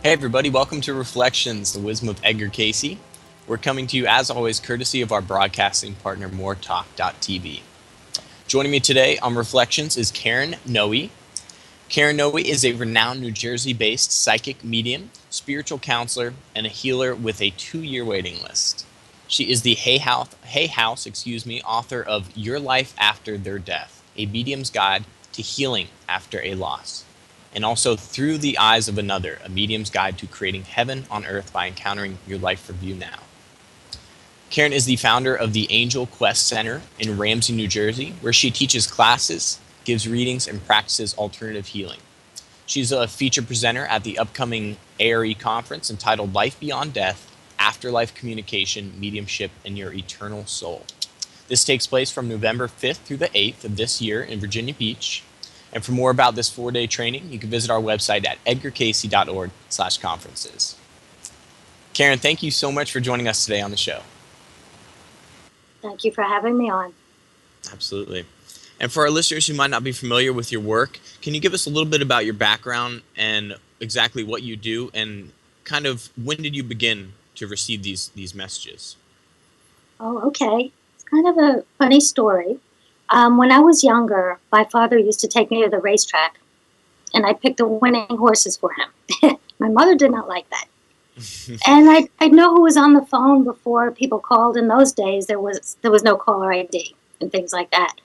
Hey everybody, welcome to Reflections, the wisdom of Edgar Cayce. We're coming to you as always courtesy of our broadcasting partner moretalk.tv. Joining me today on Reflections is Karen Noe. Karen Noe is a renowned New Jersey-based psychic medium, spiritual counselor, and a healer with a 2-year waiting list. She is the Hay House, author of Your Life After Their Death, a medium's guide to healing after a loss, and also Through the Eyes of Another, a medium's guide to creating heaven on earth by encountering your life review now. Karen is the founder of the Angel Quest Center in Ramsey, New Jersey, where she teaches classes, gives readings, and practices alternative healing. She's a featured presenter at the upcoming A.R.E conference entitled Life Beyond Death, Afterlife Communication, Mediumship, and Your Eternal Soul. This takes place from November 5th through the 8th of this year in Virginia Beach. And for more about this 4-day training, you can visit our website at edgarcayce.org/conferences. Karen, thank you so much for joining us today on the show. Thank you for having me on. Absolutely. And for our listeners who might not be familiar with your work, can you give us a little bit about your background and exactly what you do, and kind of when did you begin to receive these messages? Oh, okay. It's kind of a funny story. When I was younger, my father used to take me to the racetrack, and I picked the winning horses for him. My mother did not like that. And I'd know who was on the phone before people called. In those days, there was no caller ID and things like that.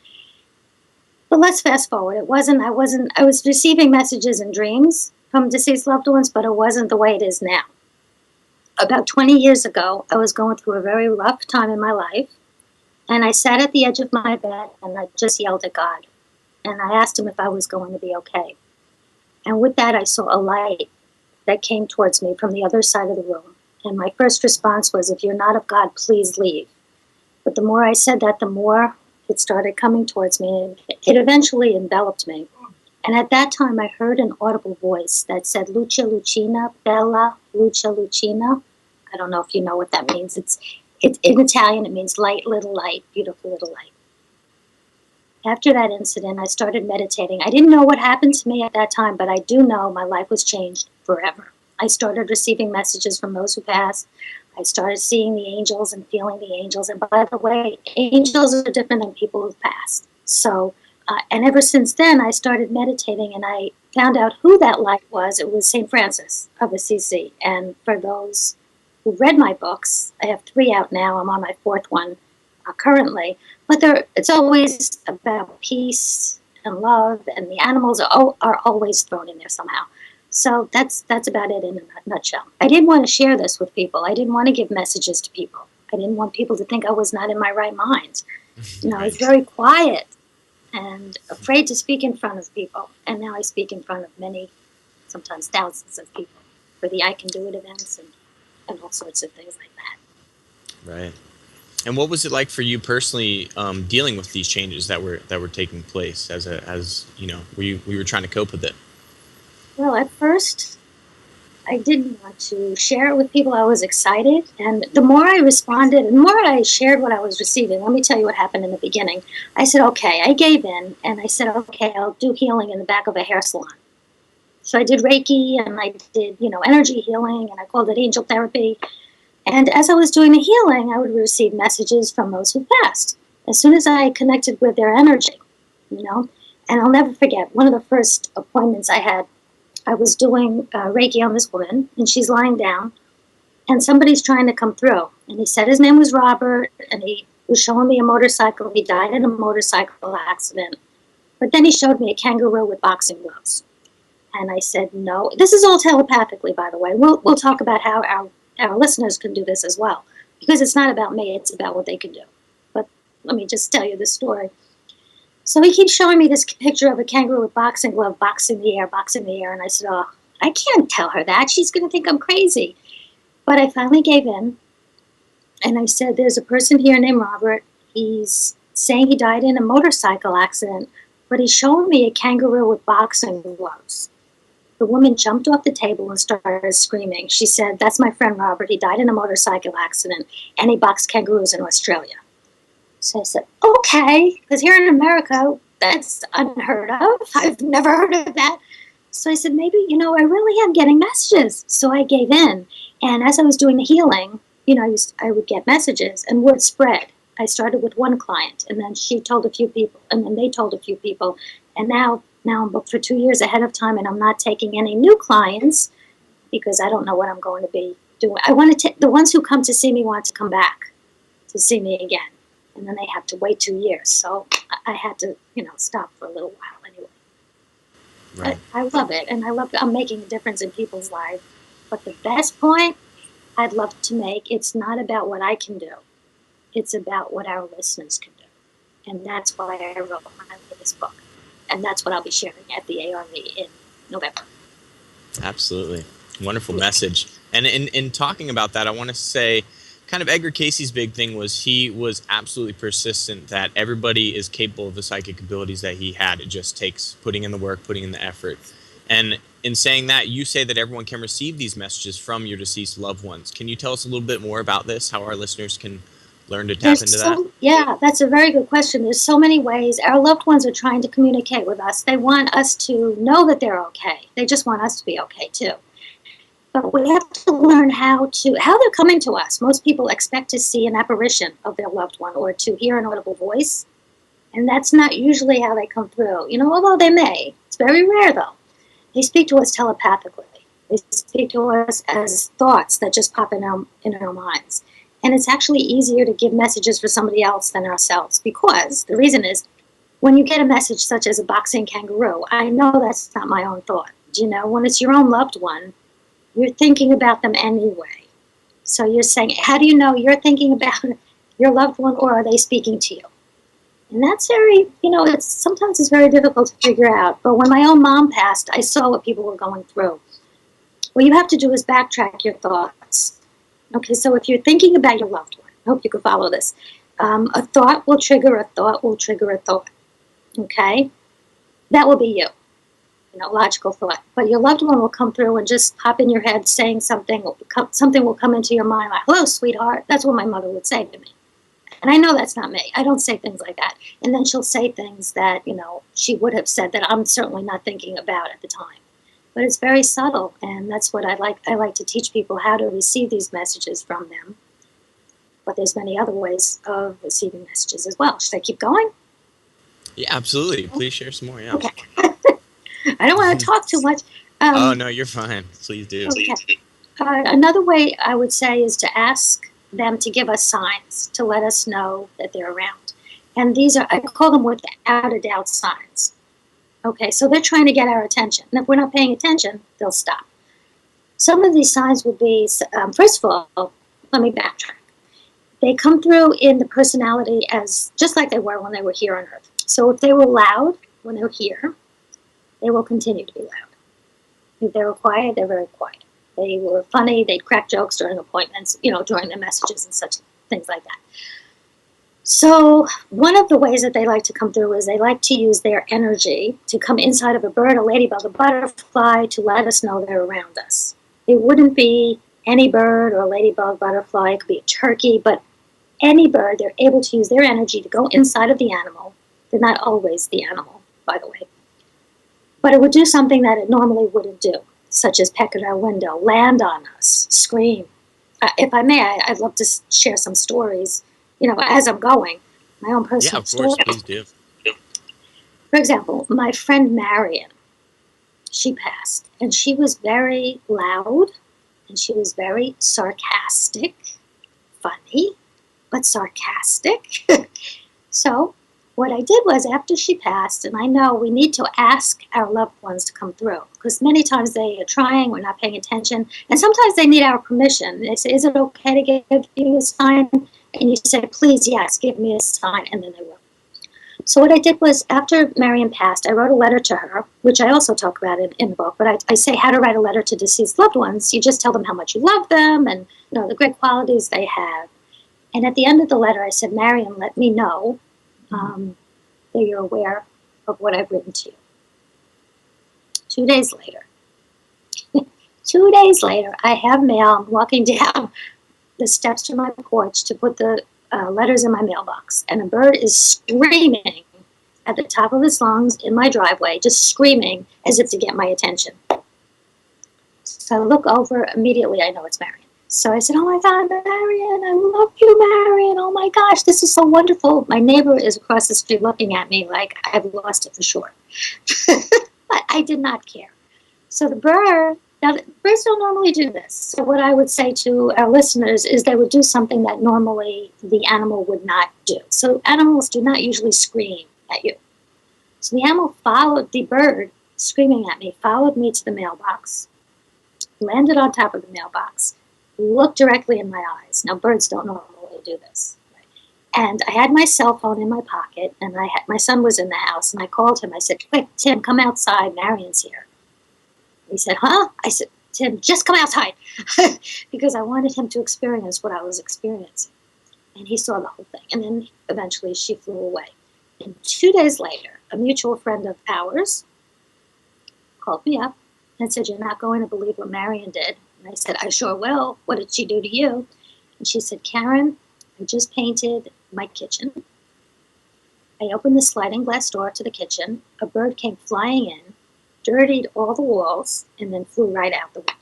But let's fast forward. I was receiving messages in dreams from deceased loved ones, but it wasn't the way it is now. About 20 years ago, I was going through a very rough time in my life, and I sat at the edge of my bed and I just yelled at God. And I asked him if I was going to be okay. And with that, I saw a light that came towards me from the other side of the room. And my first response was, if you're not of God, please leave. But the more I said that, the more it started coming towards me, and it eventually enveloped me. And at that time, I heard an audible voice that said, Lucia Lucina, Bella Lucia Lucina. I don't know if you know what that means. It's in Italian, it means light, little light, beautiful little light. After that incident, I started meditating. I didn't know what happened to me at that time, but I do know my life was changed forever. I started receiving messages from those who passed. I started seeing the angels and feeling the angels. And by the way, angels are different than people who've passed. So, and ever since then, I started meditating, and I found out who that light was. It was St. Francis of Assisi. And for those who read my books, I have 3 out now. I'm on my 4th one currently. But it's always about peace and love, and the animals are always thrown in there somehow. So that's about it in a nutshell. I didn't want to share this with people. I didn't want to give messages to people. I didn't want people to think I was not in my right mind. I was very quiet and afraid to speak in front of people. And now I speak in front of many, sometimes thousands of people for the I Can Do It events and all sorts of things like that. Right. And what was it like for you personally, dealing with these changes that were taking place as we were trying to cope with it? Well, at first, I didn't want to share it with people. I was excited, and the more I responded, and the more I shared what I was receiving, let me tell you what happened in the beginning. I said, okay, I gave in, and I said, okay, I'll do healing in the back of a hair salon. So I did Reiki, and I did, energy healing, and I called it angel therapy. And as I was doing the healing, I would receive messages from those who passed. As soon as I connected with their energy, and I'll never forget, one of the first appointments I had, I was doing Reiki on this woman, and she's lying down, and somebody's trying to come through. And he said his name was Robert, and he was showing me a motorcycle. He died in a motorcycle accident. But then he showed me a kangaroo with boxing gloves. And I said, no. This is all telepathically, by the way. We'll talk about how our listeners can do this as well, because it's not about me, it's about what they can do. But let me just tell you the story. So he keeps showing me this picture of a kangaroo with boxing glove, boxing the air, and I said, oh, I can't tell her that. She's going to think I'm crazy. But I finally gave in, and I said, there's a person here named Robert. He's saying he died in a motorcycle accident, but he's showing me a kangaroo with boxing gloves. The woman jumped off the table and started screaming. She said, that's my friend Robert. He died in a motorcycle accident, and he boxed kangaroos in Australia. So I said, okay, because here in America, that's unheard of. I've never heard of that. So I said, maybe, I really am getting messages. So I gave in. And as I was doing the healing, I would get messages and word spread. I started with one client, and then she told a few people, and then they told a few people. And now I'm booked for 2 years ahead of time, and I'm not taking any new clients because I don't know what I'm going to be doing. I want to the ones who come to see me want to come back to see me again. And then they have to wait 2 years. So I had to, stop for a little while anyway. Right. I love it, and I'm making a difference in people's lives. But the best point I'd love to make, it's not about what I can do. It's about what our listeners can do. And that's why I wrote my latest book. And that's what I'll be sharing at the A.R.E. in November. Absolutely. Wonderful message. And in talking about that, I want to say kind of Edgar Cayce's big thing was he was absolutely persistent that everybody is capable of the psychic abilities that he had. It just takes putting in the work, putting in the effort. And in saying that, you say that everyone can receive these messages from your deceased loved ones. Can you tell us a little bit more about this, how our listeners can learn to tap into that? Yeah, that's a very good question. There's so many ways. Our loved ones are trying to communicate with us. They want us to know that they're okay. They just want us to be okay, too. But we have to learn how they're coming to us. Most people expect to see an apparition of their loved one or to hear an audible voice. And that's not usually how they come through. Although they may. It's very rare, though. They speak to us telepathically. They speak to us as thoughts that just pop in our minds. And it's actually easier to give messages for somebody else than ourselves, because the reason is when you get a message such as a boxing kangaroo, I know that's not my own thought. When it's your own loved one, you're thinking about them anyway. So you're saying, how do you know you're thinking about your loved one, or are they speaking to you? And that's very, sometimes it's very difficult to figure out. But when my own mom passed, I saw what people were going through. What you have to do is backtrack your thoughts. Okay, so if you're thinking about your loved one, I hope you can follow this. A thought will trigger a thought will trigger a thought. Okay? That will be you. Logical thought. But your loved one will come through and just pop in your head saying something. Something will come into your mind like, hello, sweetheart. That's what my mother would say to me. And I know that's not me. I don't say things like that. And then she'll say things that, she would have said that I'm certainly not thinking about at the time. But it's very subtle, and that's what I like. I like to teach people how to receive these messages from them. But there's many other ways of receiving messages as well. Should I keep going? Yeah, absolutely. Please share some more. Yeah. Okay. I don't want to talk too much. Oh, no, you're fine. Please do. Okay. Another way I would say is to ask them to give us signs to let us know that they're around. And these are, I call them without a doubt signs. Okay, so they're trying to get our attention. And if we're not paying attention, they'll stop. Some of these signs would be, first of all, let me backtrack. They come through in the personality as just like they were when they were here on Earth. So if they were loud when they were here, they will continue to be loud. If they were quiet, they're very quiet. They were funny, they'd crack jokes during appointments, during their messages and such things like that. So one of the ways that they like to come through is they like to use their energy to come inside of a bird, a ladybug, a butterfly to let us know they're around us. It wouldn't be any bird or a ladybug, butterfly. It could be a turkey, but any bird, they're able to use their energy to go inside of the animal. They're not always the animal, by the way. But it would do something that it normally wouldn't do, such as peck at our window, land on us, scream. If I may, I'd love to share some stories, as I'm going, my own personal story. Yeah, of course, please do. For example, my friend Marion, she passed, and she was very loud, and she was very sarcastic, funny, but sarcastic. So what I did was, after she passed, and I know we need to ask our loved ones to come through, because many times they are trying, we're not paying attention, and sometimes they need our permission. They say, is it okay to give you a sign? And you say, please, yes, give me a sign, and then they will. So what I did was, after Marion passed, I wrote a letter to her, which I also talk about in the book, but I say how to write a letter to deceased loved ones. You just tell them how much you love them and the great qualities they have. And at the end of the letter, I said, Marion, let me know that you're aware of what I've written to you. 2 days later, 2 days later, I have mail. I'm walking down the steps to my porch to put the letters in my mailbox, and a bird is screaming at the top of his lungs in my driveway, just screaming as if to get my attention. So I look over, immediately I know it's Marion. So I said, oh my God, Marion, I love you, Marion. Oh my gosh, this is so wonderful. My neighbor is across the street looking at me like I've lost it for sure. But I did not care. So the bird, now birds don't normally do this. So what I would say to our listeners is they would do something that normally the animal would not do. So animals do not usually scream at you. So the animal followed the bird, screaming at me, followed me to the mailbox, landed on top of the mailbox, looked directly in my eyes. Now, birds don't normally do this. And I had my cell phone in my pocket, and my son was in the house, and I called him. I said, quick, Tim, come outside. Marion's here. He said, huh? I said, Tim, just come outside. Because I wanted him to experience what I was experiencing. And he saw the whole thing. And then eventually she flew away. And 2 days later, a mutual friend of ours called me up and said, you're not going to believe what Marion did. And I said, I sure will. What did she do to you? And she said, Karen, I just painted my kitchen. I opened the sliding glass door to the kitchen. A bird came flying in, dirtied all the walls, and then flew right out the window.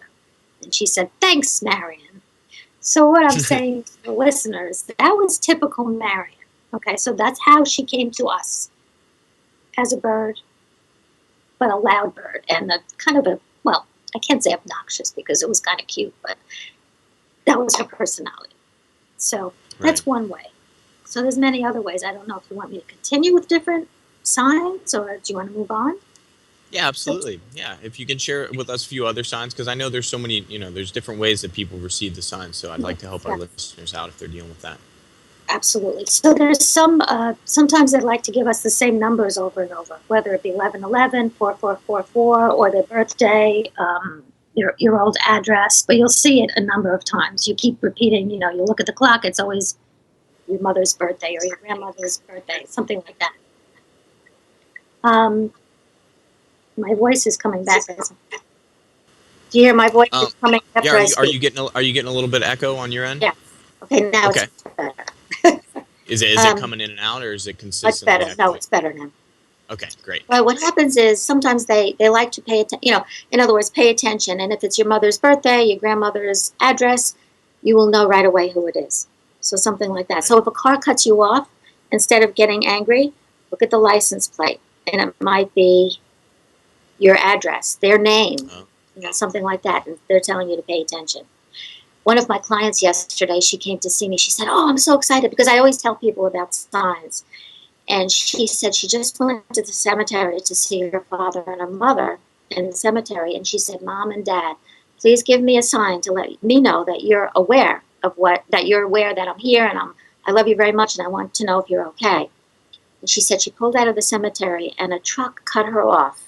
And she said, thanks, Marion. So what I'm saying to the listeners, that was typical Marion. Okay, so that's how she came to us, as a bird, but a loud bird, and a kind of well, I can't say obnoxious because it was kind of cute, but that was her personality. So that's one way. So there's many other ways. I don't know if you want me to continue with different signs, or do you want to move on? Yeah, absolutely. Yeah, if you can share with us a few other signs, because I know there's so many, there's different ways that people receive the signs, so I'd like to help our listeners out if they're dealing with that. Absolutely. So there's sometimes they like to give us the same numbers over and over, whether it be 1111, 4444, or their birthday, your old address, but you'll see it a number of times. You keep repeating, you look at the clock, it's always your mother's birthday or your grandmother's birthday, something like that. My voice is coming back. Do you hear my voice is coming back? Yeah, are you getting a little bit of echo on your end? Yeah. Okay, now it's better. Is it coming in and out, or is it consistent? Much better. No, it's better now. Okay, great. Well, what happens is sometimes they like to pay attention, in other words, pay attention. And if it's your mother's birthday, your grandmother's address, you will know right away who it is. So something like that. Right. So if a car cuts you off, instead of getting angry, look at the license plate. And it might be your address, their name, something like that. And they're telling you to pay attention. One of my clients yesterday, she came to see me. She said, oh, I'm so excited because I always tell people about signs. And she said she just went to the cemetery to see her father and her mother in the cemetery. And she said, Mom and Dad, please give me a sign to let me know that you're aware of that you're aware that I'm here and I love you very much and I want to know if you're okay. And she said she pulled out of the cemetery and a truck cut her off.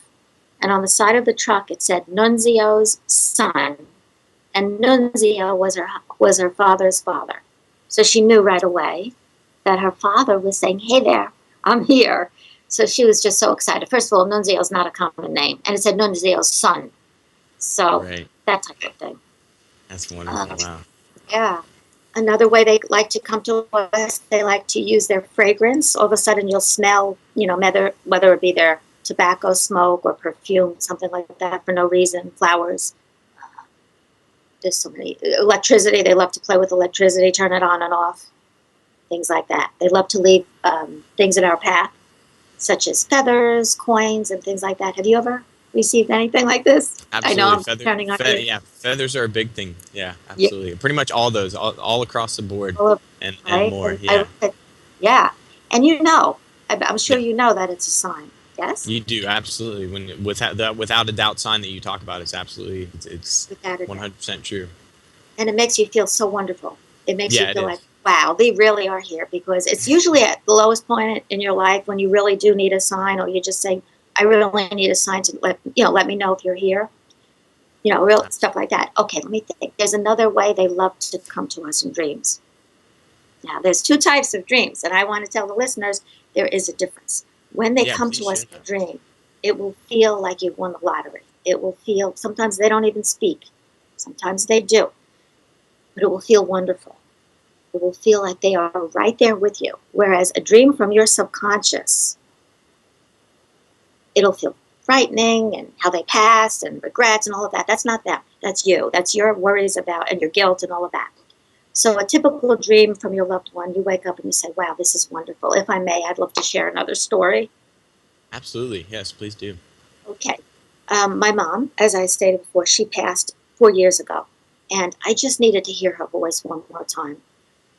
And on the side of the truck, it said Nunzio's son. And Nunzio was her father's father. So she knew right away that her father was saying, hey there, I'm here. So she was just so excited. First of all, Nunzio's not a common name. And it said Nunzio's son. So that type of thing. That's wonderful. Wow. Yeah. Another way they like to come to us, they like to use their fragrance. All of a sudden you'll smell, whether it be their tobacco smoke or perfume, something like that for no reason, flowers. There's so many. Electricity, they love to play with electricity, turn it on and off, things like that. They love to leave things in our path, such as feathers, coins, and things like that. Have you ever received anything like this? Absolutely. I know I'm turning on you. Yeah, feathers are a big thing. Yeah, absolutely. Yeah. Pretty much all those, all across the board, and more. Yeah. And I'm sure you know that it's a sign. Yes? You do, absolutely. Without a doubt sign that you talk about is absolutely, it's 100% true. And it makes you feel so wonderful. It makes you feel like, wow, they really are here, because it's usually at the lowest point in your life when you really do need a sign, or you're just saying, I really need a sign to let me know if you're here. Real stuff like that. Okay, let me think. There's another way they love to come to us in dreams. Now, there's two types of dreams, and I want to tell the listeners there is a difference. When they come to us in a dream, it will feel like you've won the lottery. It will feel, sometimes they don't even speak. Sometimes they do. But it will feel wonderful. will feel like they are right there with you. Whereas a dream from your subconscious it'll feel frightening and how they passed and regrets and all of that. That's not them. That's you. That's your worries about and your guilt and all of that. So a typical dream from your loved one, you wake up and you say, wow, this is wonderful. If I may, I'd love to share another story. Absolutely. Yes, please do. Okay. My mom, as I stated before, she passed 4 years ago. And I just needed to hear her voice one more time.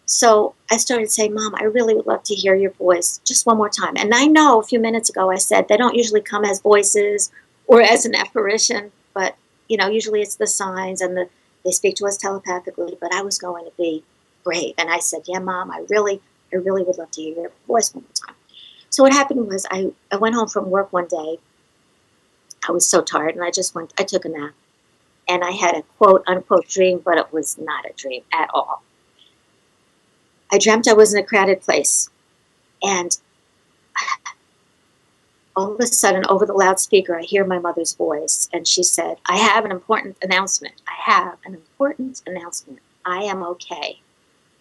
So I started saying, Mom, I really would love to hear your voice just one more time. And I know a few minutes ago I said they don't usually come as voices or as an apparition, but, usually it's the signs and they speak to us telepathically. But I was going to be brave. And I said, yeah, Mom, I really would love to hear your voice one more time. So what happened was I went home from work one day. I was so tired and I took a nap. And I had a quote unquote dream, but it was not a dream at all. I dreamt I was in a crowded place, and all of a sudden, over the loudspeaker, I hear my mother's voice, and she said, I have an important announcement. I have an important announcement. I am okay,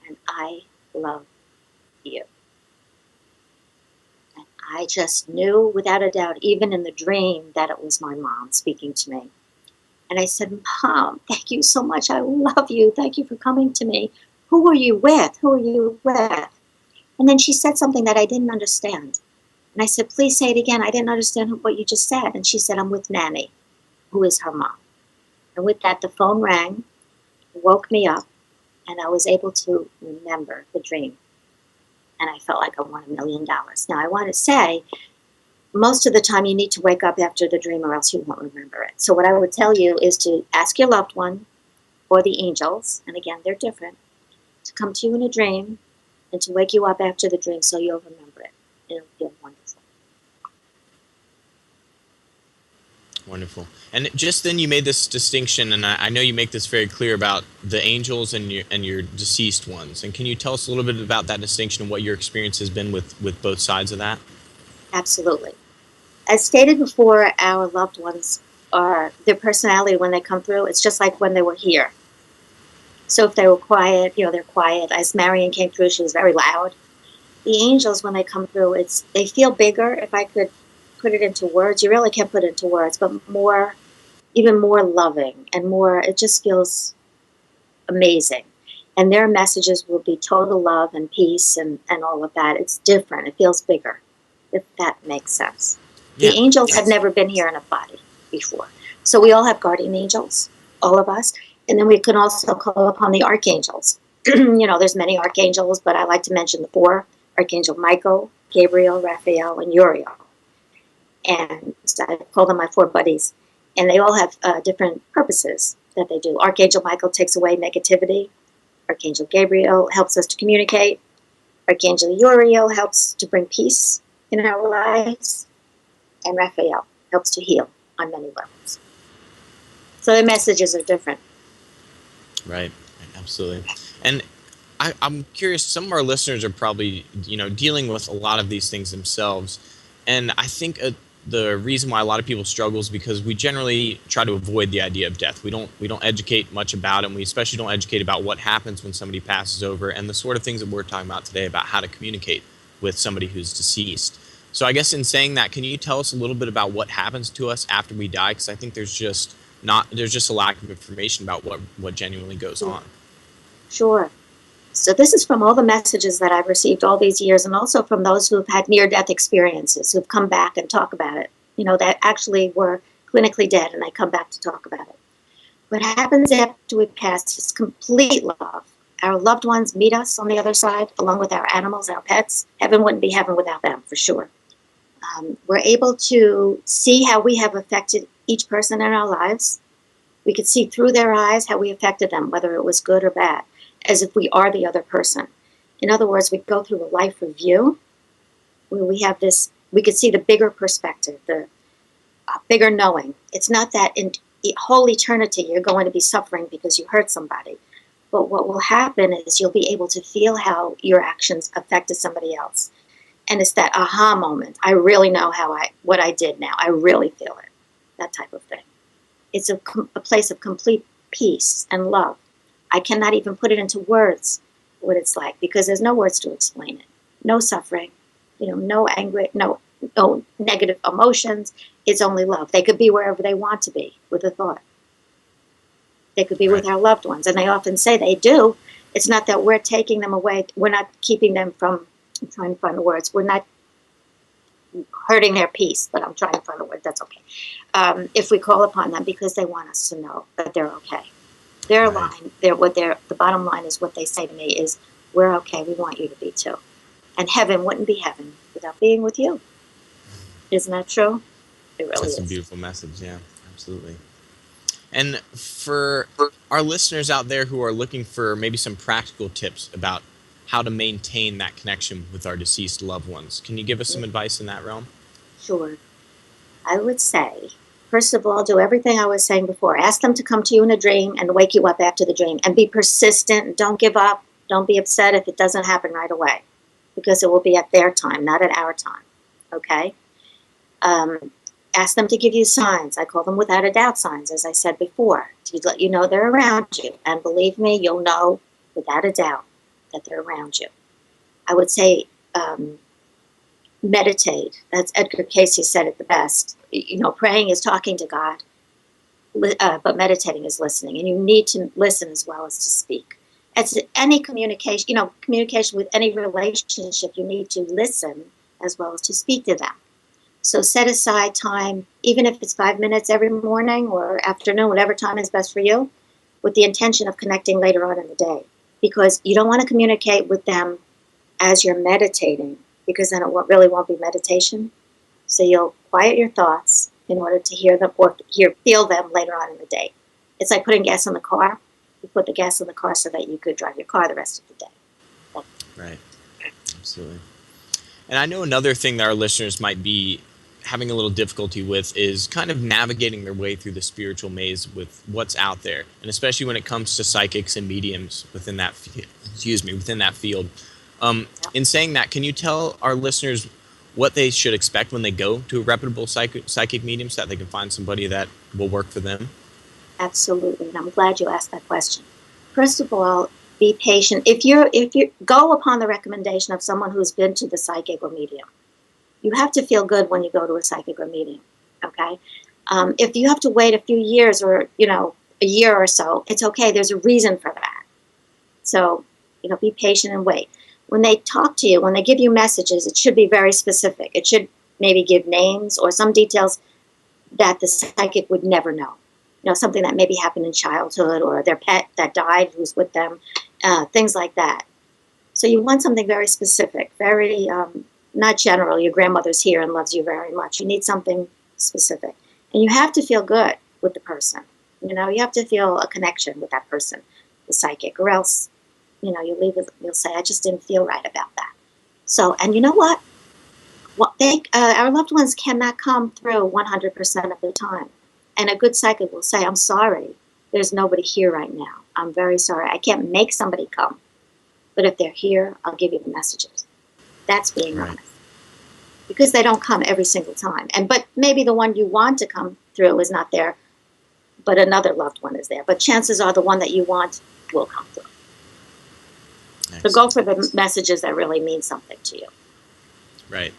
and I love you. And I just knew without a doubt, even in the dream, that it was my mom speaking to me. And I said, Mom, thank you so much. I love you. Thank you for coming to me. Who are you with? Who are you with? And then she said something that I didn't understand. And I said, please say it again. I didn't understand what you just said. And she said, I'm with Nanny, who is her mom. And with that, the phone rang, woke me up, and I was able to remember the dream. And I felt like I won $1 million. Now, I want to say, most of the time you need to wake up after the dream or else you won't remember it. So what I would tell you is to ask your loved one or the angels, and again, they're different, to come to you in a dream and to wake you up after the dream so you'll remember it. It'll feel wonderful. Wonderful. And just then you made this distinction, and I know you make this very clear about the angels and your deceased ones. And can you tell us a little bit about that distinction and what your experience has been with both sides of that? Absolutely. As stated before, our loved ones their personality when they come through, it's just like when they were here. So if they were quiet, they're quiet. As Marion came through, she was very loud. The angels, when they come through, they feel bigger. If I could put it into words, you really can't put it into words, but even more loving and more, it just feels amazing. And their messages will be total love and peace and all of that. It's different. It feels bigger, if that makes sense. Yeah. The angels had never been here in a body before. So we all have guardian angels, all of us. And then we can also call upon the archangels. There's many archangels, but I like to mention the 4: Archangel Michael, Gabriel, Raphael, and Uriel. And I call them my 4 buddies. And they all have different purposes that they do. Archangel Michael takes away negativity. Archangel Gabriel helps us to communicate. Archangel Uriel helps to bring peace in our lives. And Raphael helps to heal on many levels. So the messages are different. Right. Absolutely. And I'm curious, some of our listeners are probably, dealing with a lot of these things themselves. And I think the reason why a lot of people struggle is because we generally try to avoid the idea of death. We don't educate much about it, and we especially don't educate about what happens when somebody passes over and the sort of things that we're talking about today about how to communicate with somebody who's deceased. So I guess in saying that, can you tell us a little bit about what happens to us after we die? Because I think there's just a lack of information about what genuinely goes on. Sure. So this is from all the messages that I've received all these years, and also from those who've had near-death experiences, who've come back and talk about it, that actually were clinically dead, and they come back to talk about it. What happens after we pass is complete love. Our loved ones meet us on the other side, along with our animals, our pets. Heaven wouldn't be heaven without them, for sure. We're able to see how we have affected each person in our lives. We could see through their eyes how we affected them, whether it was good or bad, as if we are the other person. In other words, we go through a life review where we could see the bigger perspective, the bigger knowing. It's not that in whole eternity you're going to be suffering because you hurt somebody. But what will happen is you'll be able to feel how your actions affected somebody else. And it's that aha moment. I really know what I did now. I really feel it. That type of thing. It's a place of complete peace and love. I cannot even put it into words what it's like because there's no words to explain it. No suffering, no anger, no no negative emotions. It's only love. They could be wherever they want to be with a thought. They could be Right. with our loved ones, and they often say they do. It's not that we're taking them away. We're not keeping them from, I'm trying to find the words, we're not hurting their peace, but I'm trying to find the word, that's okay. If we call upon them, because they want us to know that they're okay. Their Right. line, the bottom line is what they say to me is, we're okay, we want you to be too. And heaven wouldn't be heaven without being with you. Isn't that true? It really That's a is. beautiful message. Yeah, absolutely. And for our listeners out there who are looking for maybe some practical tips about how to maintain that connection with our deceased loved ones, can you give us some advice in that realm? Sure. I would say, first of all, do everything I was saying before. Ask them to come to you in a dream and wake you up after the dream. And be persistent. Don't give up. Don't be upset if it doesn't happen right away, because it will be at their time, not at our time. Okay? Um, Ask them to give you signs. I call them without a doubt signs, as I said before, to let you know they're around you. And believe me, you'll know without a doubt that they're around you. I would say, meditate. That's Edgar Cayce said it the best. Praying is talking to God, but meditating is listening. And you need to listen as well as to speak. As any communication, communication with any relationship, you need to listen as well as to speak to them. So set aside time, even if it's 5 minutes every morning or afternoon, whatever time is best for you, with the intention of connecting later on in the day. Because you don't want to communicate with them as you're meditating, because then it really won't be meditation. So you'll quiet your thoughts in order to hear them or feel them later on in the day. It's like putting gas in the car. You put the gas in the car so that you could drive your car the rest of the day. Right. Absolutely. And I know another thing that our listeners might be having a little difficulty with is kind of navigating their way through the spiritual maze with what's out there, and especially when it comes to psychics and mediums within that within that field. In saying that, can you tell our listeners what they should expect when they go to a reputable psychic medium, so that they can find somebody that will work for them? Absolutely, and I'm glad you asked that question. First of all, be patient. If you go upon the recommendation of someone who's been to the psychic or medium, you have to feel good when you go to a psychic or medium. Okay, if you have to wait a few years or a year or so, it's okay. There's a reason for that. So be patient and wait. When they talk to you, when they give you messages, it should be very specific. It should maybe give names or some details that the psychic would never know. Something that maybe happened in childhood, or their pet that died who's with them, things like that. So you want something very specific, very not general. Your grandmother's here and loves you very much. You need something specific. And you have to feel good with the person. You have to feel a connection with that person, the psychic, or else, you'll say, I just didn't feel right about that. So, and you know what? Our loved ones cannot come through 100% of the time. And a good psychic will say, I'm sorry, there's nobody here right now. I'm very sorry. I can't make somebody come. But if they're here, I'll give you the messages. That's being honest. Because they don't come every single time. But maybe the one you want to come through is not there, but another loved one is there. But chances are the one that you want will come through. Excellent. So go for the messages that really mean something to you. Right.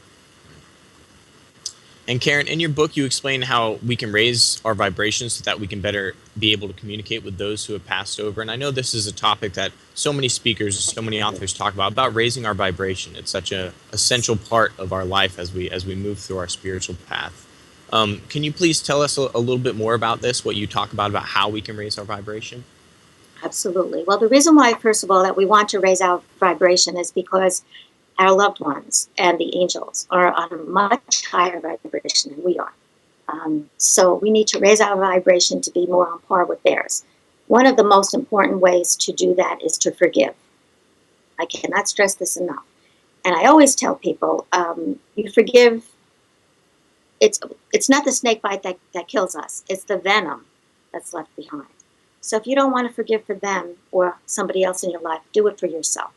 And Karen, in your book, you explain how we can raise our vibrations so that we can better be able to communicate with those who have passed over. And I know this is a topic that so many speakers, so many authors talk about raising our vibration. It's such a essential part of our life as we move through our spiritual path. Can you please tell us a little bit more about this, what you talk about how we can raise our vibration? Absolutely. Well, the reason why, first of all, that we want to raise our vibration is because our loved ones and the angels are on a much higher vibration than we are. So we need to raise our vibration to be more on par with theirs. One of the most important ways to do that is to forgive. I cannot stress this enough. And I always tell people, you forgive. It's not the snake bite that kills us. It's the venom that's left behind. So if you don't want to forgive for them or somebody else in your life, do it for yourself.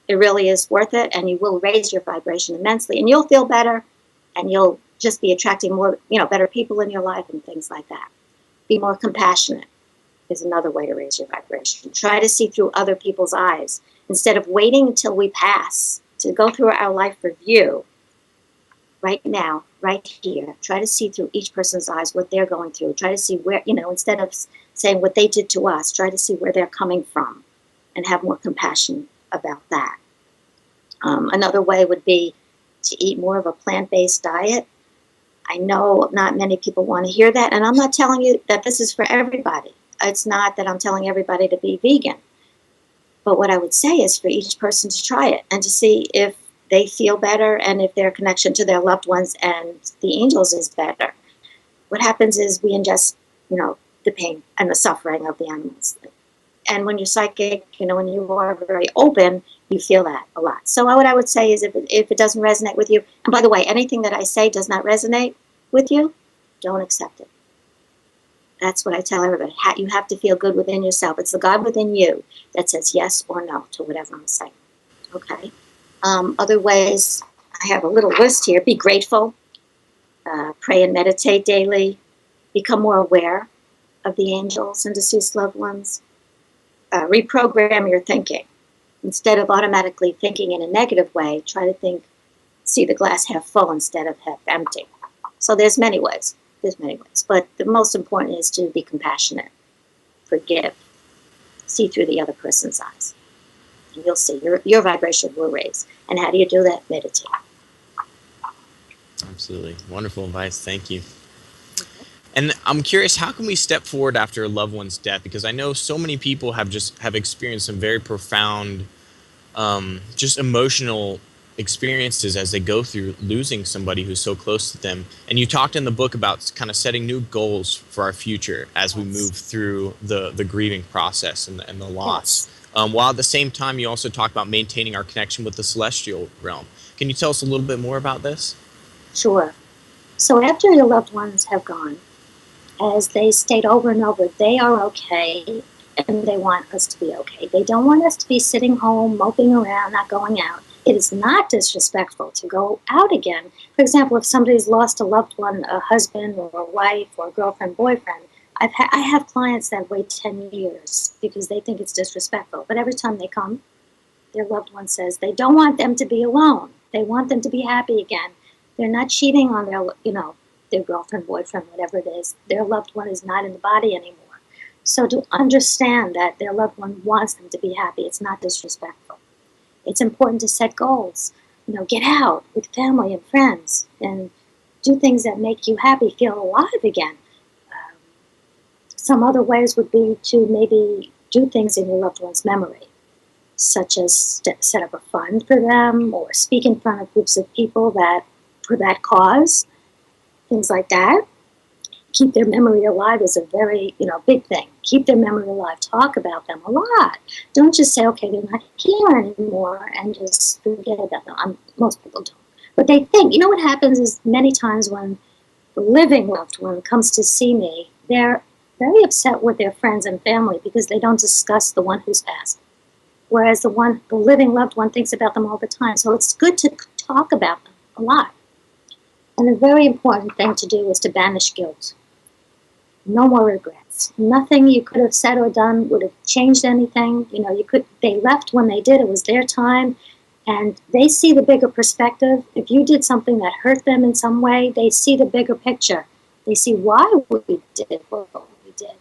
It really is worth it, and you will raise your vibration immensely, and you'll feel better, and you'll just be attracting more, better people in your life and things like that. Be more compassionate is another way to raise your vibration. Try to see through other people's eyes instead of waiting until we pass to go through our life review. right now, right here. Try to see through each person's eyes what they're going through. Try to see where, instead of saying what they did to us, try to see where they're coming from and have more compassion about that. Another way would be to eat more of a plant-based diet. I know not many people want to hear that, and I'm not telling you that this is for everybody. It's not that I'm telling everybody to be vegan. But what I would say is for each person to try it and to see if they feel better and if their connection to their loved ones and the angels is better. What happens is we ingest, the pain and the suffering of the animals. And when you're psychic, when you are very open, you feel that a lot. So what I would say is if it doesn't resonate with you, and by the way, anything that I say does not resonate with you, don't accept it. That's what I tell everybody. You have to feel good within yourself. It's the God within you that says yes or no to whatever I'm saying. Okay? Other ways, I have a little list here. Be grateful. Pray and meditate daily. Become more aware of the angels and deceased loved ones. Reprogram your thinking. Instead of automatically thinking in a negative way, try to see the glass half full instead of half empty. So there's many ways. But the most important is to be compassionate, forgive, see through the other person's eyes. And you'll see your vibration will raise. And how do you do that? Meditate. Absolutely. Wonderful advice. Thank you. And I'm curious, how can we step forward after a loved one's death? Because I know so many people have experienced some very profound, just emotional experiences as they go through losing somebody who's so close to them. And you talked in the book about kind of setting new goals for our future as we move through the grieving process and the loss. Yes. While at the same time, you also talk about maintaining our connection with the celestial realm. Can you tell us a little bit more about this? Sure. So after your loved ones have gone, as they state over and over, they are okay, and they want us to be okay. They don't want us to be sitting home, moping around, not going out. It is not disrespectful to go out again. For example, if somebody's lost a loved one, a husband or a wife or a girlfriend, boyfriend, I have clients that wait 10 years because they think it's disrespectful. But every time they come, their loved one says they don't want them to be alone. They want them to be happy again. They're not cheating on their girlfriend, boyfriend, whatever it is. Their loved one is not in the body anymore. So to understand that their loved one wants them to be happy, it's not disrespectful. It's important to set goals. Get out with family and friends and do things that make you happy, feel alive again. Some other ways would be to maybe do things in your loved one's memory, such as set up a fund for them or speak in front of groups of people for that cause. Things like that. Keep their memory alive is a very, big thing. Keep their memory alive. Talk about them a lot. Don't just say, okay, they're not here anymore and just forget about them. Most people don't. But they think, what happens is many times when the living loved one comes to see me, they're very upset with their friends and family because they don't discuss the one who's passed. Whereas the living loved one thinks about them all the time. So it's good to talk about them a lot. And a very important thing to do is to banish guilt. No more regrets. Nothing you could have said or done would have changed anything. They left when they did. It was their time. And they see the bigger perspective. If you did something that hurt them in some way, they see the bigger picture. They see why we did what we did.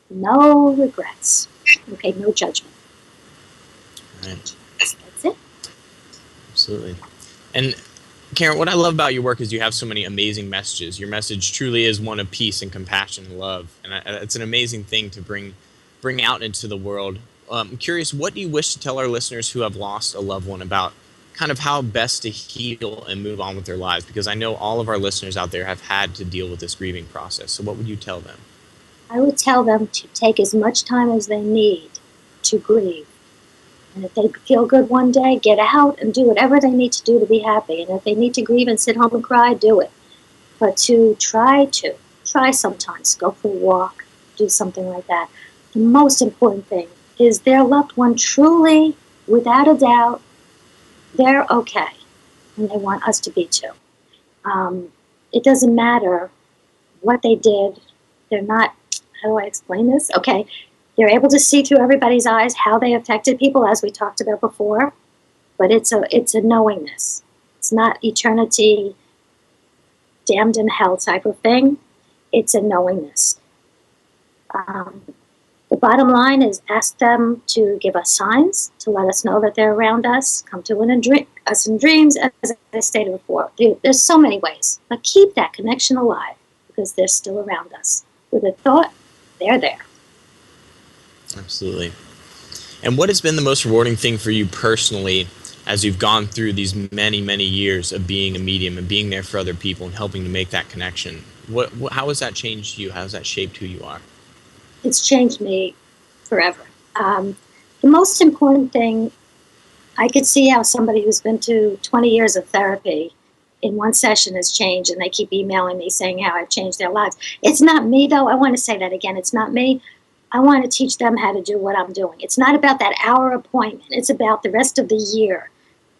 No regrets. Okay, no judgment. Right. That's it. Absolutely. And Karen, what I love about your work is you have so many amazing messages. Your message truly is one of peace and compassion and love. And it's an amazing thing to bring out into the world. I'm curious, what do you wish to tell our listeners who have lost a loved one about kind of how best to heal and move on with their lives? Because I know all of our listeners out there have had to deal with this grieving process. So what would you tell them? I would tell them to take as much time as they need to grieve. And if they feel good one day, get out and do whatever they need to do to be happy. And if they need to grieve and sit home and cry, do it. But to try sometimes, go for a walk, do something like that. The most important thing is their loved one truly, without a doubt, they're okay. And they want us to be too. It doesn't matter what they did. They're not, how do I explain this? Okay. They're able to see through everybody's eyes how they affected people, as we talked about before. But it's a knowingness. It's not eternity, damned in hell type of thing. It's a knowingness. Um, the bottom line is ask them to give us signs, to let us know that they're around us, come to us in dreams, as I stated before. There's so many ways, but keep that connection alive because they're still around us. With a thought, they're there. Absolutely. And what has been the most rewarding thing for you personally as you've gone through these many, many years of being a medium and being there for other people and helping to make that connection? How has that changed you? How has that shaped who you are? It's changed me forever. The most important thing, I could see how somebody who's been to 20 years of therapy in one session has changed, and they keep emailing me saying how I've changed their lives. It's not me, though. I want to say that again. It's not me. I want to teach them how to do what I'm doing. It's not about that hour appointment. It's about the rest of the year,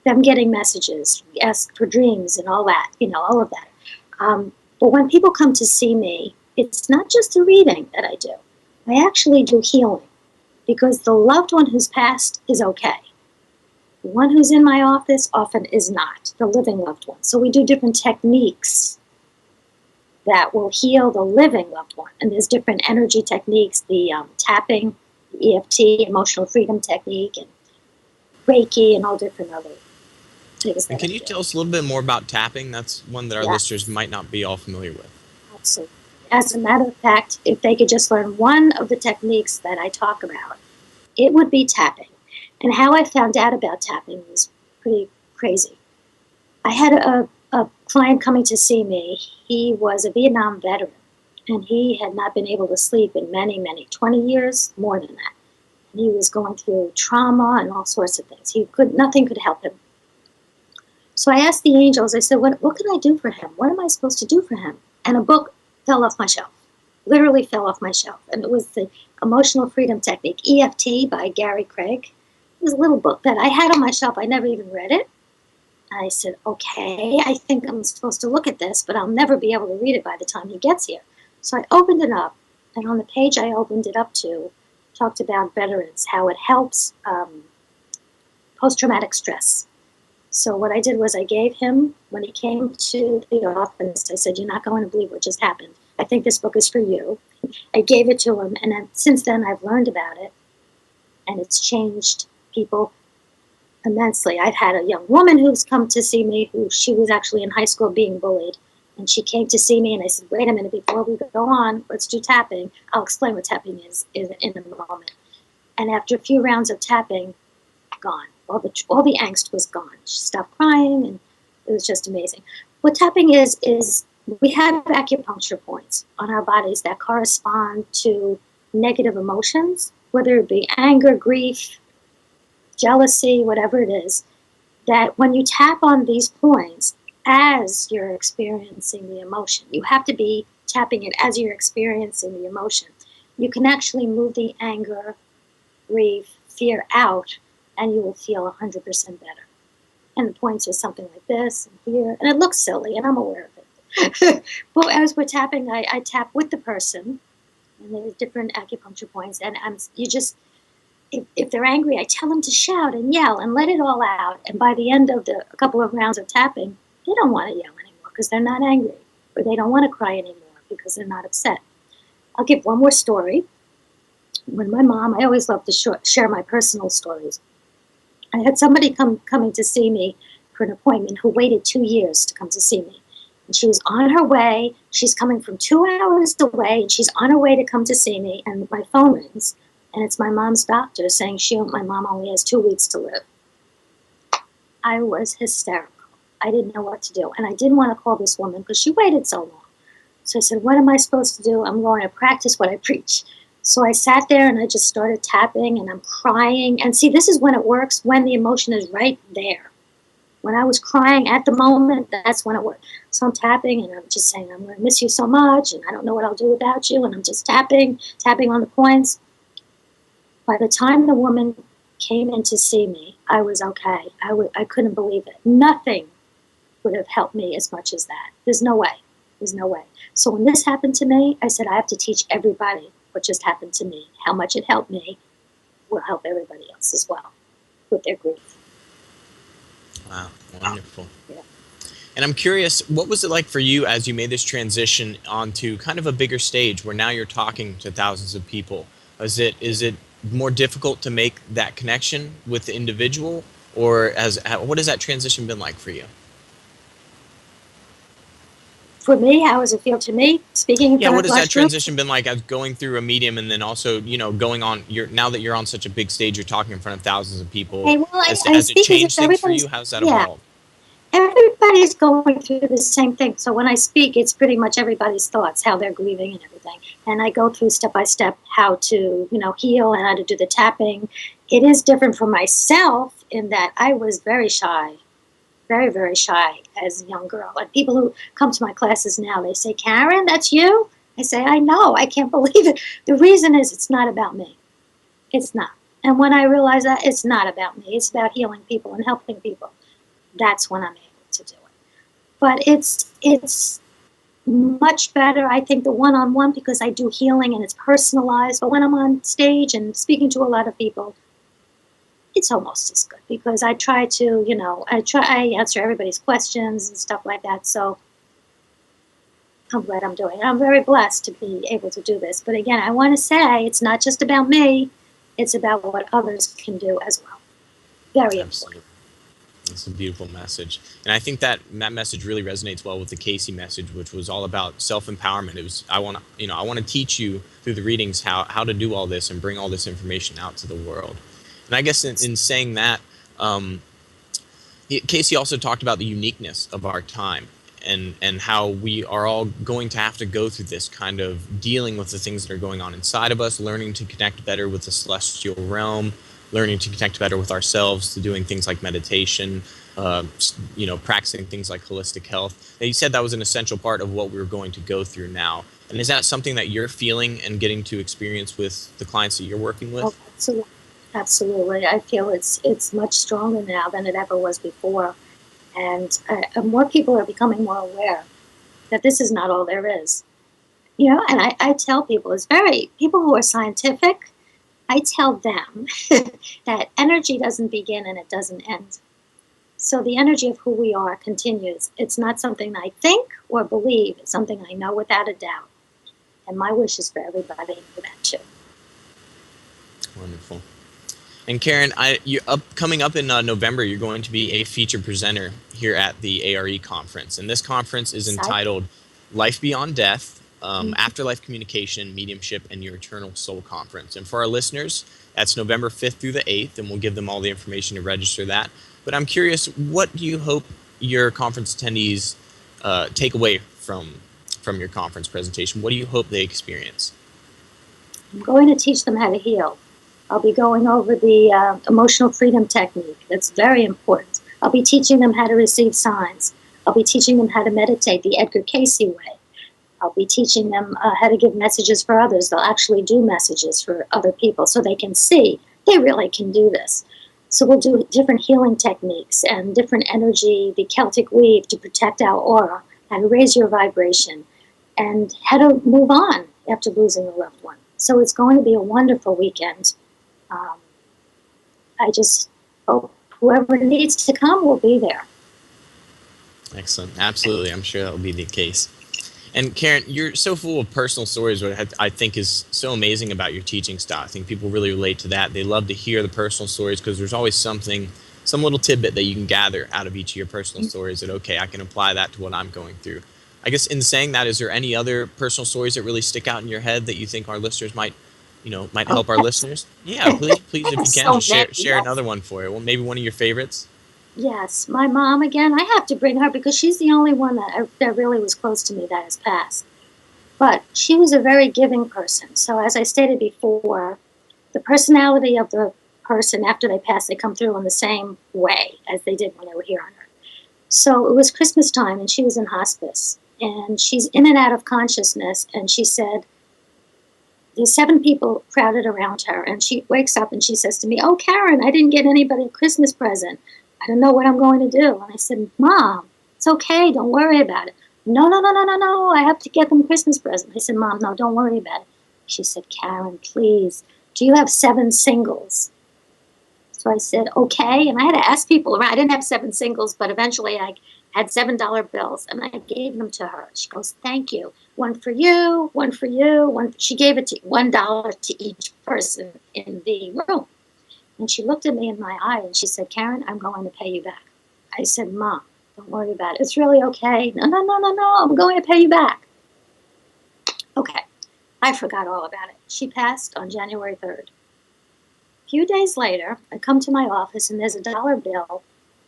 them getting messages, ask for dreams and all that, all of that. But when people come to see me, it's not just the reading that I do. I actually do healing because the loved one who's passed is okay. The one who's in my office often is not, the living loved one. So we do different techniques that will heal the living loved one. And there's different energy techniques, the tapping, the EFT, emotional freedom technique, and Reiki, and all different other things. And can you tell us a little bit more about tapping? That's one that our listeners might not be all familiar with. Absolutely. As a matter of fact, if they could just learn one of the techniques that I talk about, it would be tapping. And how I found out about tapping was pretty crazy. I had a client coming to see me. He was a Vietnam veteran, and he had not been able to sleep in many, 20 years, more than that. And he was going through trauma and all sorts of things. Nothing could help him. So I asked the angels, I said, what can I do for him? What am I supposed to do for him? And a book fell off my shelf, literally fell off my shelf. And it was the Emotional Freedom Technique, EFT by Gary Craig. It was a little book that I had on my shelf. I never even read it. I said, okay, I think I'm supposed to look at this, but I'll never be able to read it by the time he gets here. So I opened it up, and on the page I opened it up to, talked about veterans, how it helps post-traumatic stress. So what I did was I gave him, when he came to the office, I said, you're not going to believe what just happened. I think this book is for you. I gave it to him, and then, since then I've learned about it, and it's changed people immensely. I've had a young woman who's come to see me, she was actually in high school being bullied, and she came to see me, and I said, wait a minute, before we go on, let's do tapping. I'll explain what tapping is in a moment. And after a few rounds of tapping, gone. All the angst was gone. She stopped crying, and it was just amazing. What tapping is we have acupuncture points on our bodies that correspond to negative emotions, whether it be anger, grief, jealousy, whatever it is, that when you tap on these points as you're experiencing the emotion, you have to be tapping it as you're experiencing the emotion. You can actually move the anger, grief, fear out, and you will feel 100% better. And the points are something like this and here, and it looks silly, and I'm aware of it. But as we're tapping, I tap with the person, and there's different acupuncture points, and if they're angry, I tell them to shout and yell and let it all out. And by the end of a couple of rounds of tapping, they don't want to yell anymore because they're not angry, or they don't want to cry anymore because they're not upset. I'll give one more story. When my mom, I always love to share my personal stories. I had somebody coming to see me for an appointment who waited 2 years to come to see me. And she was on her way. She's coming from 2 hours away, and she's on her way to come to see me. And my phone rings, and it's my mom's doctor saying my mom only has 2 weeks to live. I was hysterical. I didn't know what to do. And I didn't want to call this woman because she waited so long. So I said, what am I supposed to do? I'm going to practice what I preach. So I sat there and I just started tapping, and I'm crying. And see, this is when it works, when the emotion is right there. When I was crying at the moment, that's when it worked. So I'm tapping, and I'm just saying, I'm going to miss you so much, and I don't know what I'll do without you. And I'm just tapping on the points. By the time the woman came in to see me, I was okay. I couldn't believe it. Nothing would have helped me as much as that. There's no way. There's no way. So when this happened to me, I said, I have to teach everybody what just happened to me. How much it helped me will help everybody else as well with their grief. Wow, wonderful. Yeah. And I'm curious, what was it like for you as you made this transition onto kind of a bigger stage where now you're talking to thousands of people? Is it more difficult to make that connection with the individual, or what has that transition been like for you? For me, how does it feel to me speaking in Yeah, front what of has that large groups? transition been like as going through a medium and then also, going on now that you're on such a big stage, you're talking in front of thousands of people. Okay, well, I Has it speak as if changed things for everybody's, you? How's that yeah, evolved? everybody's going through the same thing. So when I speak, it's pretty much everybody's thoughts, how they're grieving and everything. And I go through step by step how to, heal and how to do the tapping. It is different for myself in that I was very shy, very, very shy as a young girl. And people who come to my classes now, they say, Karen, that's you? I say, I know, I can't believe it. The reason is it's not about me. It's not. And when I realize that it's not about me, it's about healing people and helping people, that's when I'm able to do it. But it's much better, I think, the one-on-one because I do healing and it's personalized. But when I'm on stage and speaking to a lot of people, it's almost as good because I try to, I answer everybody's questions and stuff like that. So I'm glad I'm doing it. I'm very blessed to be able to do this. But again, I want to say it's not just about me. It's about what others can do as well. Very Absolutely. important. It's a beautiful message. And I think that message really resonates well with the Cayce message, which was all about self-empowerment. It was, I want to teach you through the readings how to do all this and bring all this information out to the world. And I guess in saying that, Cayce also talked about the uniqueness of our time and how we are all going to have to go through this kind of dealing with the things that are going on inside of us, learning to connect better with the celestial realm, learning to connect better with ourselves, to doing things like meditation, practicing things like holistic health. And you said that was an essential part of what we're going to go through now. And is that something that you're feeling and getting to experience with the clients that you're working Oh, with? absolutely. Absolutely. I feel it's much stronger now than it ever was before. And more people are becoming more aware that this is not all there is. And I tell people, people who are scientific, I tell them that energy doesn't begin and it doesn't end. So the energy of who we are continues. It's not something I think or believe. It's something I know without a doubt. And my wish is for everybody for that too. Wonderful. And Karen, coming up in November, you're going to be a featured presenter here at the A.R.E. conference. And this conference is entitled Life Beyond Death, Afterlife Communication, Mediumship, and Your Eternal Soul Conference. And for our listeners, that's November 5th through the 8th, and we'll give them all the information to register that. But I'm curious, what do you hope your conference attendees take away from your conference presentation? What do you hope they experience? I'm going to teach them how to heal. I'll be going over the emotional freedom technique. That's very important. I'll be teaching them how to receive signs. I'll be teaching them how to meditate the Edgar Cayce way. I'll be teaching them how to give messages for others. They'll actually do messages for other people so they can see they really can do this. So we'll do different healing techniques and different energy, the Celtic weave to protect our aura, how to raise your vibration, and how to move on after losing a loved one. So it's going to be a wonderful weekend. I just hope whoever needs to come will be there. Excellent. Absolutely. I'm sure that will be the case. And Karen, you're so full of personal stories, what I think is so amazing about your teaching style. I think people really relate to that. They love to hear the personal stories because there's always some little tidbit that you can gather out of each of your personal stories that, okay, I can apply that to what I'm going through. I guess in saying that, is there any other personal stories that really stick out in your head that you think our listeners might help our listeners? Yeah, please, if you can, just share another one for you. Well, maybe one of your favorites. Yes, my mom, again, I have to bring her because she's the only one that really was close to me that has passed. But she was a very giving person. So as I stated before, the personality of the person after they pass, they come through in the same way as they did when they were here on Earth. So it was Christmas time and she was in hospice. And she's in and out of consciousness. And she said, there's 7 people crowded around her. And she wakes up and she says to me, oh, Karen, I didn't get anybody a Christmas present. I don't know what I'm going to do. And I said, Mom, it's okay. Don't worry about it. No. I have to get them Christmas presents. I said, Mom, no, don't worry about it. She said, Karen, please, do you have 7 singles? So I said, okay. And I had to ask people around. I didn't have 7 singles, but eventually I had $7 bills, and I gave them to her. She goes, "Thank you. One for you, one for you, one." She gave it to $1 to each person in the room. And she looked at me in my eye and she said, "Karen, I'm going to pay you back." I said, "Mom, don't worry about it. It's really okay." "No, no, no, no, no. I'm going to pay you back." Okay. I forgot all about it. She passed on January 3rd. A few days later, I come to my office and there's a dollar bill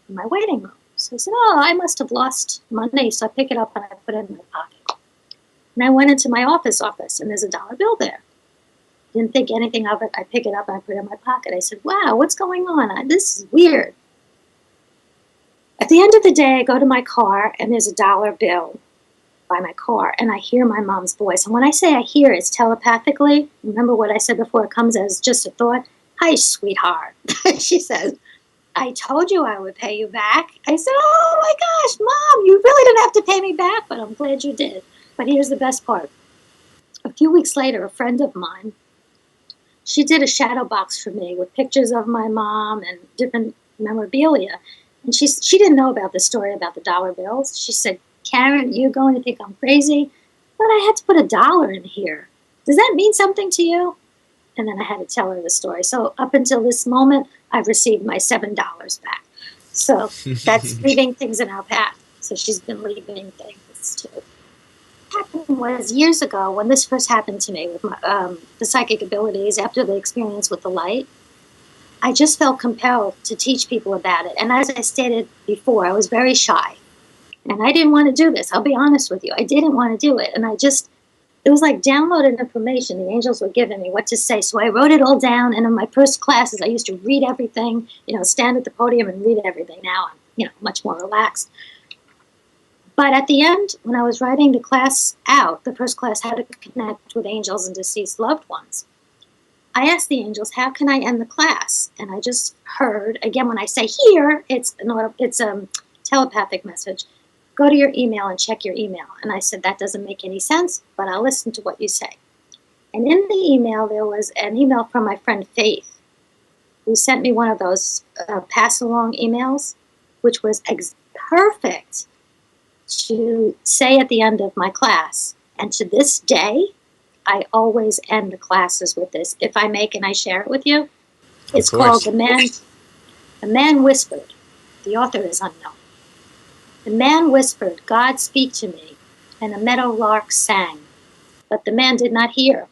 in my waiting room. So I said, "Oh, I must have lost money." So I pick it up and I put it in my pocket. And I went into my office and there's a dollar bill there. Didn't think anything of it. I pick it up and I put it in my pocket. I said, "Wow, what's going on? This is weird." At the end of the day, I go to my car and there's a dollar bill by my car and I hear my mom's voice. And when I say I hear, it's telepathically. Remember what I said before, it comes as just a thought. "Hi, sweetheart." She says, "I told you I would pay you back." I said, "Oh my gosh, Mom, you really didn't have to pay me back, but I'm glad you did." But here's the best part. A few weeks later, a friend of mine, she did a shadow box for me with pictures of my mom and different memorabilia. And she didn't know about the story about the dollar bills. She said, "Karen, you're going to think I'm crazy, but I had to put $1 in here. Does that mean something to you?" And then I had to tell her the story. So up until this moment, I've received my $7 back. So that's leaving things in our path. So she's been leaving things too. What happened was years ago when this first happened to me with the psychic abilities after the experience with the light, I just felt compelled to teach people about it. And as I stated before, I was very shy. And I didn't want to do this. I'll be honest with you. I didn't want to do it. And it was like downloaded information. The angels were giving me what to say. So I wrote it all down. And in my first classes, I used to read everything, stand at the podium and read everything. Now I'm, much more relaxed. But at the end, when I was writing the class out, the first class, how to connect with angels and deceased loved ones, I asked the angels, "How can I end the class?" And I just heard, again, when I say here, it's a telepathic message. "Go to your email and check your email." And I said, "That doesn't make any sense, but I'll listen to what you say." And in the email, there was an email from my friend Faith, who sent me one of those pass-along emails, which was perfect to say at the end of my class. And to this day, I always end the classes with this. If I may, can I share it with you? It's called The Man Whispered. The author is unknown. "The man whispered, 'God speak to me,' and a meadow lark sang. But the man did not hear.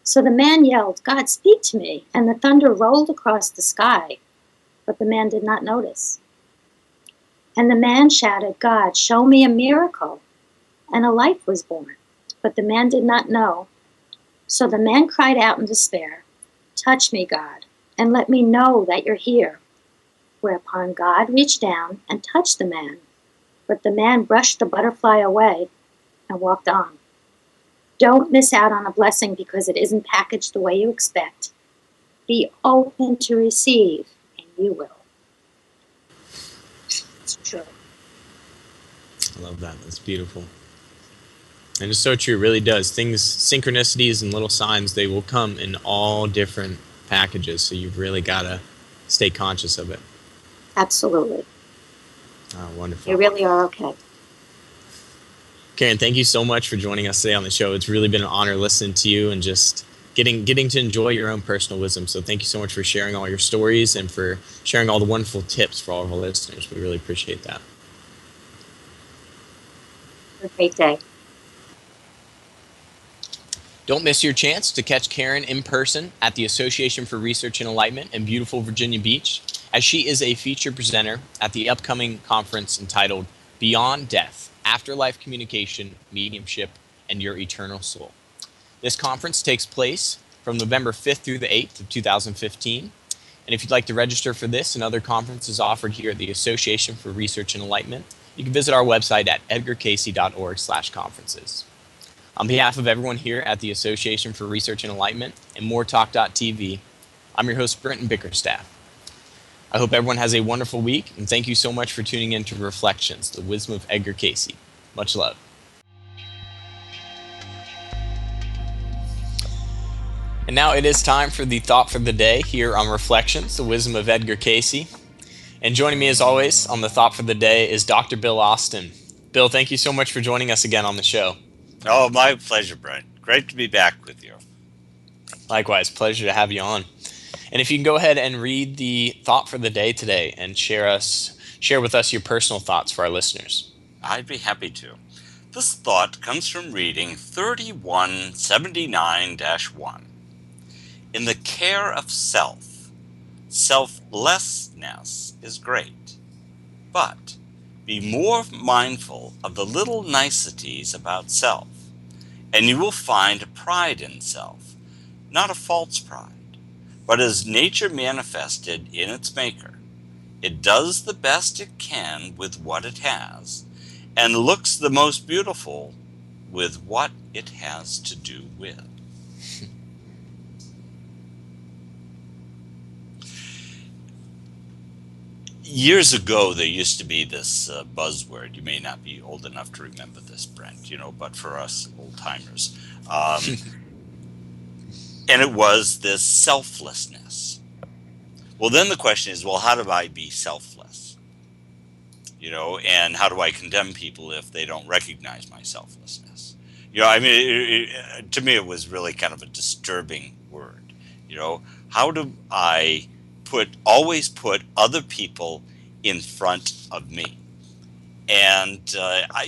So the man yelled, 'God speak to me,' and the thunder rolled across the sky. But the man did not notice. And the man shouted, 'God, show me a miracle.' And a life was born. But the man did not know. So the man cried out in despair, 'Touch me, God, and let me know that you're here.' Whereupon God reached down and touched the man. But the man brushed the butterfly away and walked on. Don't miss out on a blessing because it isn't packaged the way you expect. Be open to receive, and you will." It's true. I love that. That's beautiful. And it's so true. It really does. Synchronicities and little signs, they will come in all different packages. So you've really got to stay conscious of it. Absolutely. Oh, wonderful. You really are okay. Karen, thank you so much for joining us today on the show. It's really been an honor listening to you and just getting to enjoy your own personal wisdom. So thank you so much for sharing all your stories and for sharing all the wonderful tips for all of our listeners. We really appreciate that. Have a great day. Don't miss your chance to catch Karen in person at the Association for Research and Enlightenment in beautiful Virginia Beach, as she is a featured presenter at the upcoming conference entitled Beyond Death, Afterlife Communication, Mediumship, and Your Eternal Soul. This conference takes place from November 5th through the 8th of 2015. And if you'd like to register for this and other conferences offered here at the Association for Research and Enlightenment, you can visit our website at edgarcayce.org/conferences. On behalf of everyone here at the Association for Research and Enlightenment and moretalk.tv, I'm your host, Brenton Bickerstaff. I hope everyone has a wonderful week, and thank you so much for tuning in to Reflections, the Wisdom of Edgar Cayce. Much love. And now it is time for the thought for the day here on Reflections, the Wisdom of Edgar Cayce. And joining me as always on the thought for the day is Dr. Bill Austin. Bill, thank you so much for joining us again on the show. Oh, my pleasure, Brent. Great to be back with you. Likewise, pleasure to have you on. And if you can go ahead and read the thought for the day today and share with us your personal thoughts for our listeners. I'd be happy to. This thought comes from reading 3179-1. In the care of self, selflessness is great, but be more mindful of the little niceties about self, and you will find a pride in self, not a false pride, but as nature manifested in its maker. It does the best it can with what it has, and looks the most beautiful with what it has to do with. Years ago, there used to be this buzzword. You may not be old enough to remember this, Brent, but for us old-timers. And it was this selflessness. Well, then the question is, well, how do I be selfless? And how do I condemn people if they don't recognize my selflessness? To me, it was really kind of a disturbing word. How do I always put other people in front of me? And I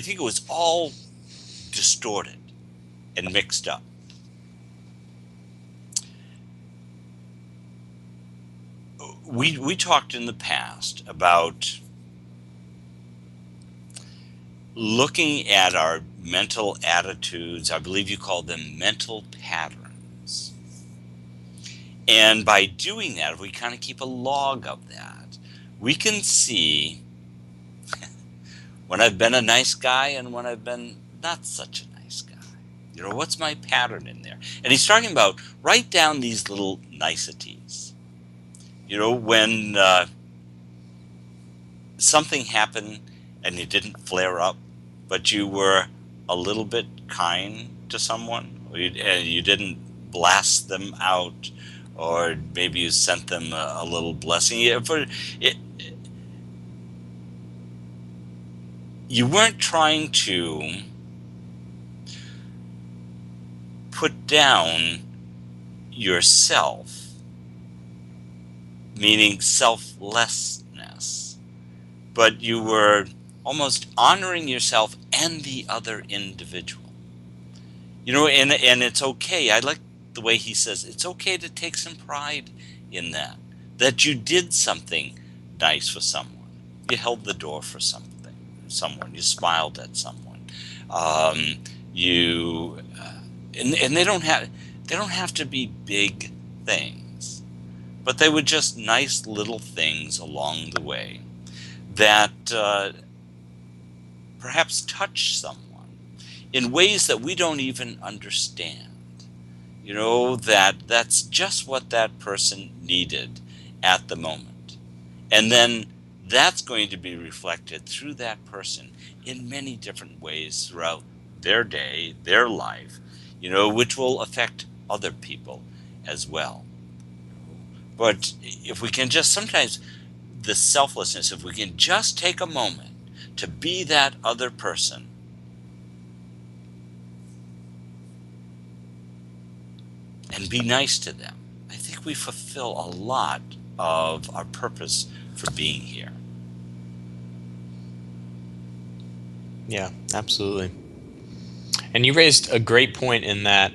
think it was all distorted and mixed up. We talked in the past about looking at our mental attitudes. I believe you called them mental patterns. And by doing that, if we kind of keep a log of that, we can see when I've been a nice guy and when I've been not such a nice guy. What's my pattern in there? And he's talking about write down these little niceties. When something happened and you didn't flare up, but you were a little bit kind to someone, and you didn't blast them out, or maybe you sent them a little blessing. You weren't trying to put down yourself, meaning selflessness, but you were almost honoring yourself and the other individual. And it's okay. I like the way he says it's okay to take some pride in that you did something nice for someone. You held the door for someone. You smiled at someone. And they don't have to be big things, but they were just nice little things along the way that perhaps touch someone in ways that we don't even understand. That's just what that person needed at the moment. And then that's going to be reflected through that person in many different ways throughout their day, their life, which will affect other people as well. But if we can just, sometimes the selflessness, if we can just take a moment to be that other person, and be nice to them, I think we fulfill a lot of our purpose for being here. Yeah, absolutely. And you raised a great point in that.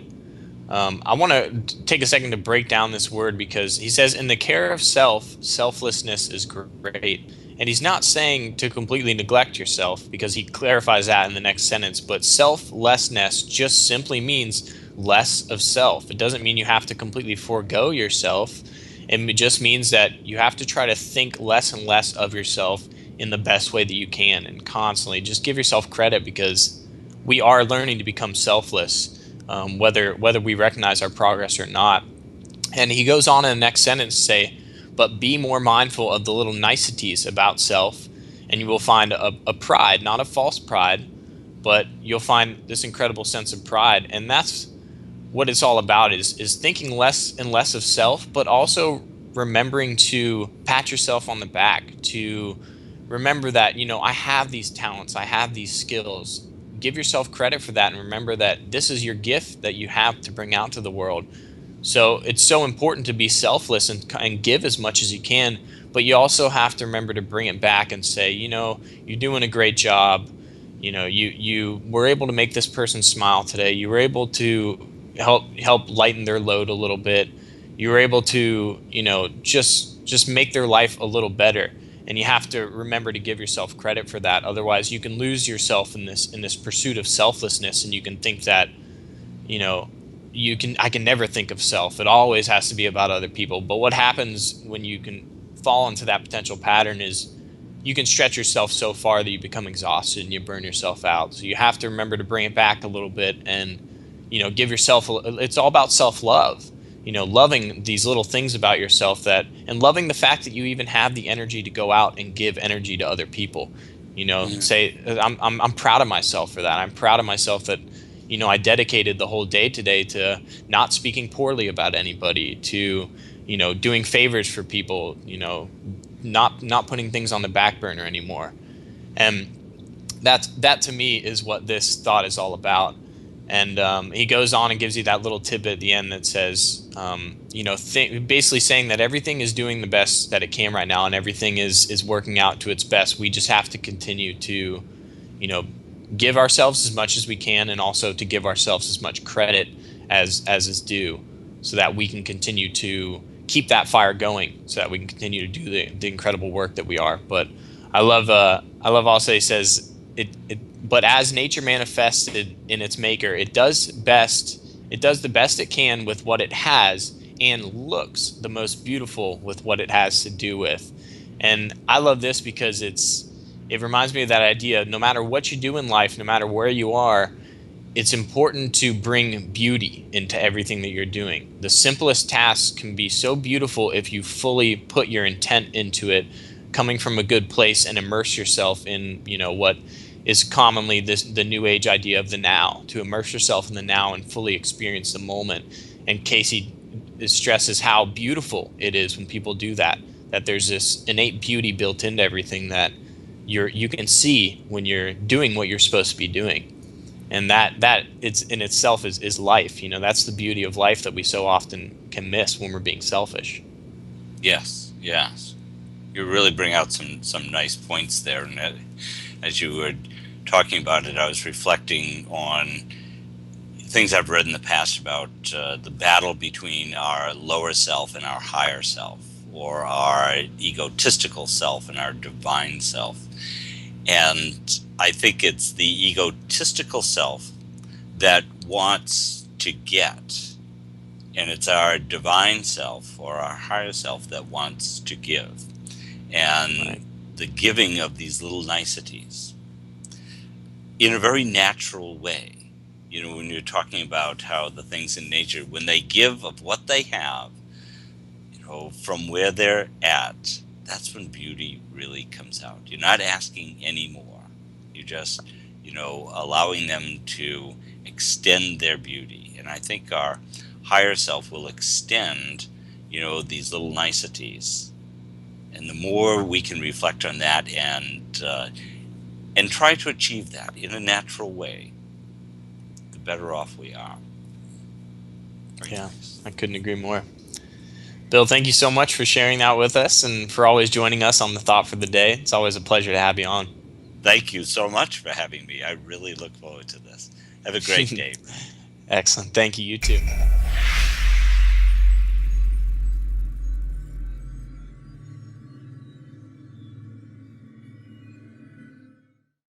I want to take a second to break down this word, because he says in the care of self, selflessness is great. And he's not saying to completely neglect yourself, because he clarifies that in the next sentence. But selflessness just simply means less of self. It doesn't mean you have to completely forego yourself. It just means that you have to try to think less and less of yourself in the best way that you can, and constantly just give yourself credit, because we are learning to become selfless. Whether we recognize our progress or not. And he goes on in the next sentence to say, but be more mindful of the little niceties about self, and you will find a pride, not a false pride, but you'll find this incredible sense of pride. And that's what it's all about, is thinking less and less of self, but also remembering to pat yourself on the back, to remember that, I have these talents, I have these skills. Give yourself credit for that and remember that this is your gift that you have to bring out to the world. So it's so important to be selfless and give as much as you can, but you also have to remember to bring it back and say, you're doing a great job. You were able to make this person smile today. You were able to help lighten their load a little bit. You were able to, just make their life a little better. And you have to remember to give yourself credit for that. Otherwise, you can lose yourself in this pursuit of selflessness, and you can think that, I can never think of self. It always has to be about other people. But what happens when you can fall into that potential pattern is you can stretch yourself so far that you become exhausted and you burn yourself out. So you have to remember to bring it back a little bit and, give yourself, it's all about self-love, loving these little things about yourself and loving the fact that you even have the energy to go out and give energy to other people, say, I'm proud of myself for that. I'm proud of myself that, I dedicated the whole day today to not speaking poorly about anybody, to, doing favors for people, not putting things on the back burner anymore. And that to me is what this thought is all about. And he goes on and gives you that little tidbit at the end that says, basically saying that everything is doing the best that it can right now and everything is working out to its best. We just have to continue to, give ourselves as much as we can, and also to give ourselves as much credit as is due, so that we can continue to keep that fire going, so that we can continue to do the incredible work that we are. But I love also he says but as nature manifested in its maker, it does the best it can with what it has, and looks the most beautiful with what it has to do with. And I love this because it reminds me of that idea. No matter what you do in life, no matter where you are, it's important to bring beauty into everything that you're doing. The simplest tasks can be so beautiful if you fully put your intent into it, coming from a good place, and immerse yourself in, what is commonly the new age idea of the now, to immerse yourself in the now and fully experience the moment. And Cayce stresses how beautiful it is when people do that there's this innate beauty built into everything that you can see when you're doing what you're supposed to be doing. And that it's in itself is life. That's the beauty of life that we so often can miss when we're being selfish. Yes. You really bring out some nice points there. And as you were talking about it, I was reflecting on things I've read in the past about the battle between our lower self and our higher self, or our egotistical self and our divine self. And I think it's the egotistical self that wants to get, and it's our divine self or our higher self that wants to give. And right. The giving of these little niceties in a very natural way. When you're talking about how the things in nature, when they give of what they have, from where they're at, that's when beauty really comes out. You're not asking any more. You're just, allowing them to extend their beauty. And I think our higher self will extend, these little niceties. And the more we can reflect on that and try to achieve that in a natural way, the better off we are. Yeah, I couldn't agree more. Bill, thank you so much for sharing that with us and for always joining us on The Thought for the Day. It's always a pleasure to have you on. Thank you so much for having me. I really look forward to this. Have a great day. Excellent. Thank you. You too.